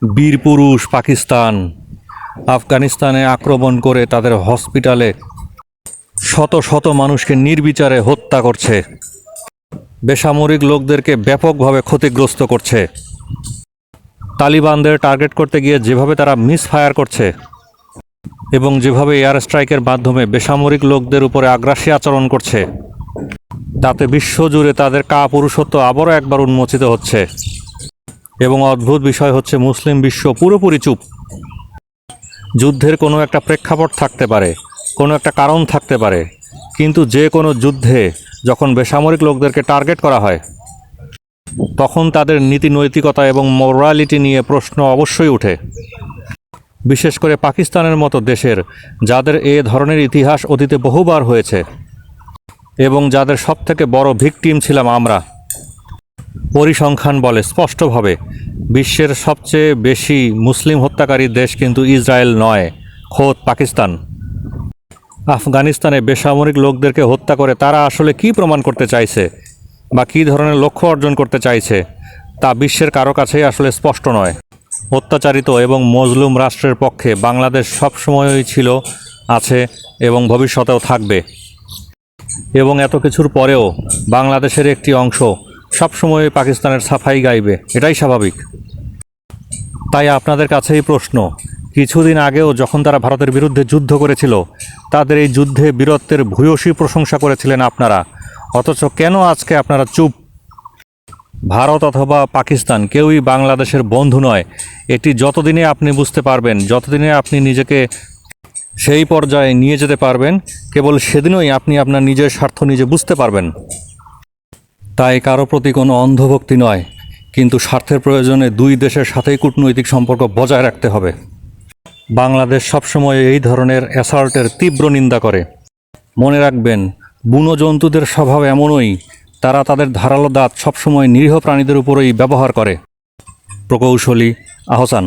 বীরপুরুষ পাকিস্তান আফগানিস্তানে আক্রমণ করে তাদের হসপিটালে শত শত মানুষকে নির্বিচারে হত্যা করছে, বেসামরিক লোকদেরকে ব্যাপকভাবে ক্ষতিগ্রস্ত করছে। তালিবানদের টার্গেট করতে গিয়ে যেভাবে তারা মিসফায়ার করছে এবং যেভাবে এয়ার স্ট্রাইকের মাধ্যমে বেসামরিক লোকদের উপরে আগ্রাসী আচরণ করছে, তাতে বিশ্বজুড়ে তাদের কাপুরুষত্ব আবারও একবার উন্মোচিত হচ্ছে। এবং অদ্ভুত বিষয় হচ্ছে, মুসলিম বিশ্ব পুরোপুরি চুপ। যুদ্ধের কোনো একটা প্রেক্ষাপট থাকতে পারে, কোনো একটা কারণ থাকতে পারে, কিন্তু যে কোনো যুদ্ধে যখন বেসামরিক লোকদেরকে টার্গেট করা হয় তখন তাদের নীতি নৈতিকতা এবং মোরালিটি নিয়ে প্রশ্ন অবশ্যই ওঠে। বিশেষ করে পাকিস্তানের মতো দেশের, যাদের এ ধরনের ইতিহাস অতীতে বহুবার হয়েছে এবং যাদের সবথেকে বড় ভিকটিম ছিলাম আমরা। পরিসংখ্যান বলে স্পষ্টভাবে বিশ্বের সবচেয়ে বেশি মুসলিম হত্যাকারী দেশ কিন্তু ইসরায়েল নয়, খোদ পাকিস্তান। আফগানিস্তানে বেসামরিক লোকদেরকে হত্যা করে তারা আসলে কি প্রমাণ করতে চাইছে বা কী ধরনের লক্ষ্য অর্জন করতে চাইছে তা বিশ্বের কারো কাছেই আসলে স্পষ্ট নয়। অত্যাচারিত এবং মজলুম রাষ্ট্রের পক্ষে বাংলাদেশ সবসময়ই ছিল, আছে এবং ভবিষ্যতেও থাকবে। এবং এত কিছুর পরেও বাংলাদেশের একটি অংশ সবসময় পাকিস্তানের সাফাই গাইবে, এটাই স্বাভাবিক। তাই আপনাদের কাছেই প্রশ্ন, কিছুদিন আগেও যখন তারা ভারতের বিরুদ্ধে যুদ্ধ করেছিল, তাদের এই যুদ্ধে বীরত্বের ভূয়সী প্রশংসা করেছিলেন আপনারা, অথচ কেন আজকে আপনারা চুপ? ভারত অথবা পাকিস্তান কেউই বাংলাদেশের বন্ধু নয়। এটি যতদিনে আপনি বুঝতে পারবেন, যতদিনে আপনি নিজেকে সেই পর্যায়ে নিয়ে যেতে পারবেন, কেবল সেদিনই আপনি আপনার নিজের স্বার্থ নিজে বুঝতে পারবেন। তাই কারো প্রতি কোনো অন্ধভক্তি নয়, কিন্তু স্বার্থের প্রয়োজনে দুই দেশের সাথেই কূটনৈতিক সম্পর্ক বজায় রাখতে হবে। বাংলাদেশ সবসময় এই ধরনের অ্যাসল্টের তীব্র নিন্দা করে। মনে রাখবেন, বুনো জন্তুদের স্বভাব এমনই, তারা তাদের ধারালো দাঁত সবসময় নিরীহ প্রাণীদের উপরেই ব্যবহার করে। প্রকৌশলী আহসান।